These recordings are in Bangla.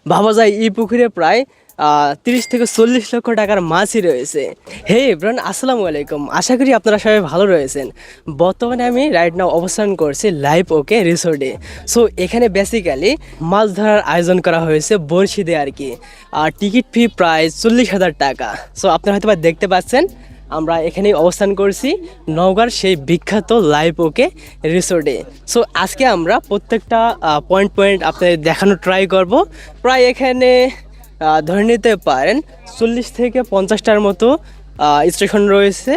ভাবা যায় এই পুকুরে প্রায় 30 থেকে 40 লক্ষ টাকার মাছই রয়েছে। হে এভরিওয়ান, আসসালামু আলাইকুম। আশা করি আপনারা সবাই ভালো রয়েছেন। বর্তমানে আমি রাইট নাও অবস্থান করছি লাইভ ওকে রিসোর্টে। সো এখানে বেসিক্যালি মাছ ধরার আয়োজন করা হয়েছে বড়শি দিয়ে আর কি। টিকিট ফি প্রায় 40,000 টাকা। সো আপনারা হয়তো দেখতে পাচ্ছেন আমরা এখানেই অবস্থান করছি নওগাঁর সেই বিখ্যাত লাইভ ওকে রিসোর্টে। সো আজকে আমরা প্রত্যেকটা পয়েন্ট পয়েন্ট আপনাদের দেখানো ট্রাই করব। প্রায় এখানে ধরে নিতে পারেন 40 থেকে 50টার মতো স্টেশন রয়েছে।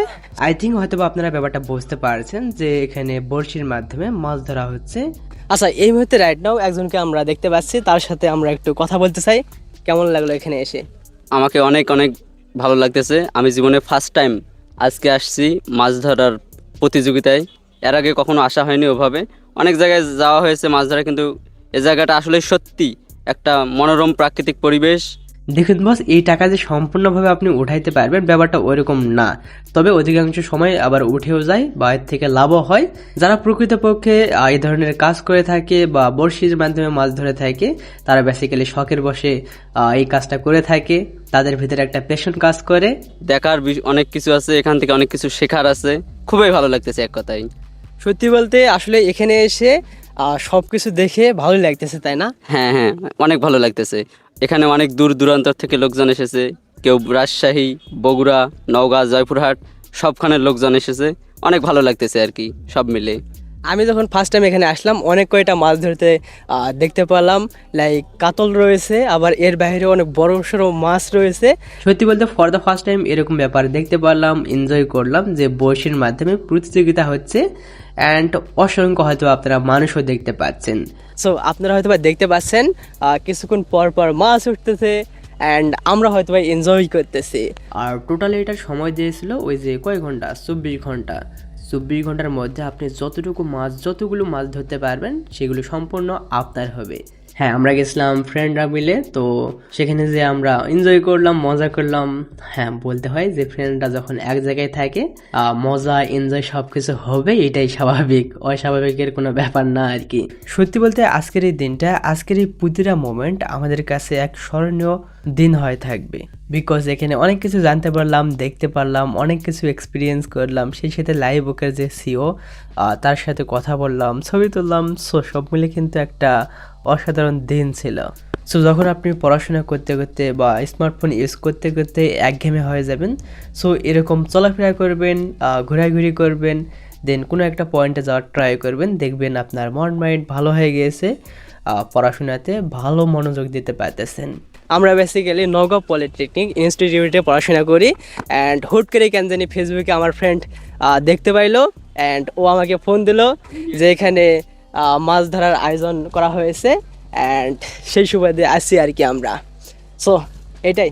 আই থিঙ্ক হয়তো আপনারা ব্যাপারটা বুঝতে পারছেন যে এখানে বড়শির মাধ্যমে মাছ ধরা হচ্ছে। আচ্ছা, এই মুহূর্তে রাইট নাও একজনকে আমরা দেখতে পাচ্ছি, তার সাথে আমরা একটু কথা বলতে চাই। কেমন লাগলো এখানে এসে? আমাকে অনেক অনেক ভালো লাগতেছে। আমি জীবনে ফার্স্ট টাইম আজকে আসছি মাছ ধরার প্রতিযোগিতায়। এর আগে কখনো আসা হয়নি ওভাবে। অনেক জায়গায় যাওয়া হয়েছে মাছ ধরা, কিন্তু এ জায়গাটা আসলে সত্যি একটা মনোরম প্রাকৃতিক পরিবেশ। দেখুন বস, এই টাকা যে সম্পূর্ণভাবে আপনি উঠাইতে পারবেন ব্যাপারটা ওইরকম না, তবে অধিকাংশ সময় আবার উঠেও যায় বা এর থেকে লাভও হয়। যারা প্রকৃতপক্ষে এই ধরনের কাজ করে থাকে বা বড়শির মাধ্যমে মাছ ধরে থাকে, তারা বেসিক্যালি শখের বসে এই কাজটা করে থাকে। তাদের ভিতরে একটা প্যাশন কাজ করে। দেখার অনেক কিছু আছে, এখান থেকে অনেক কিছু শেখার আছে। খুবই ভালো লাগতেছে এক কথায়। সত্যি বলতে আসলে এখানে এসে সব কিছু দেখে ভালোই লাগতেছে, তাই না? হ্যাঁ হ্যাঁ, অনেক ভালো লাগতেছে। এখানে অনেক দূর দূরান্তর থেকে লোকজন এসেছে। কেউ রাজশাহী, বগুড়া, নওগাঁ, জয়পুরহাট সবখানের লোকজন এসেছে। অনেক ভালো লাগতেছে আর কি সব মিলে। আমি যখন ফার্স্ট টাইম এখানে আসলাম অনেক কয়টা মাছ ধরতে দেখতে পেলাম। লাইক কাতল রয়েছে, আবার এর বাইরে অনেক বড় সড়ো মাছ রয়েছে। সত্যি বলতে ফর দ্য ফার্স্ট টাইম এরকম ব্যাপার দেখতে পারলাম, এনজয় করলাম যে বড়শির মাধ্যমে প্রতিযোগিতা হচ্ছে। অ্যান্ড অসংখ্য হয়তো আপনারা মানুষও দেখতে পাচ্ছেন। সো আপনারা হয়তো দেখতে পাচ্ছেন কিছুক্ষণ পর পর মাছ উঠতেছে অ্যান্ড আমরা হয়তো এনজয় করতেছি। আর টোটালি এটার সময় দিয়েছিল ওই যে কয় ঘন্টা, 24 ঘন্টা। 24 ঘন্টার মধ্যে আপনি যতগুলো মাছ ধরতে পারবেন সেগুলো সম্পূর্ণ আপনার হবে। হ্যাঁ, আমরা গেছিলাম ফ্রেন্ডরা মিলে, তো সেখানে যে আমরা এনজয় করলাম, মজা করলাম। হ্যাঁ, বলতে হয় যে ফ্রেন্ডরা যখন এক জায়গায় থাকে মজা এনজয় সবকিছু হবে, এটাই স্বাভাবিক, অস্বাভাবিকের কোনো ব্যাপার না আর কি। সত্যি বলতে আজকের এই দিনটা, আজকের এই প্রতিটা মোমেন্ট আমাদের কাছে এক স্মরণীয় দিন হয়ে থাকবে। বিকজ এখানে অনেক কিছু জানতে পারলাম, দেখতে পারলাম, অনেক কিছু এক্সপিরিয়েন্স করলাম। সেই সাথে লাইভ ওকের যে সিও তার সাথে কথা বললাম, ছবি তুললাম। সো সব মিলে কিন্তু একটা অসাধারণ দিন ছিল। সো যখন আপনি পড়াশোনা করতে করতে বা স্মার্টফোন ইউজ করতে করতে একঘেয়েমি হয়ে যাবেন, সো এরকম চলাফেরা করবেন, ঘোরাঘুরি করবেন, দেন কোনো একটা পয়েন্টে যাওয়ার ট্রাই করবেন, দেখবেন আপনার মাইন্ড ভালো হয়ে গিয়েছে, পড়াশোনাতে ভালো মনোযোগ দিতে পারতেছেন। আমরা বেসিক্যালি নওগাঁ পলিটেকনিক ইনস্টিটিউটে পড়াশোনা করি। অ্যান্ড হুট করে কেন জানি ফেসবুকে আমার ফ্রেন্ড দেখতে পাইলো অ্যান্ড ও আমাকে ফোন দিল যে এখানে মাছ ধরার আয়োজন করা হয়েছে। অ্যান্ড সেই সুবাদে আসি আর কি আমরা। সো এটাই।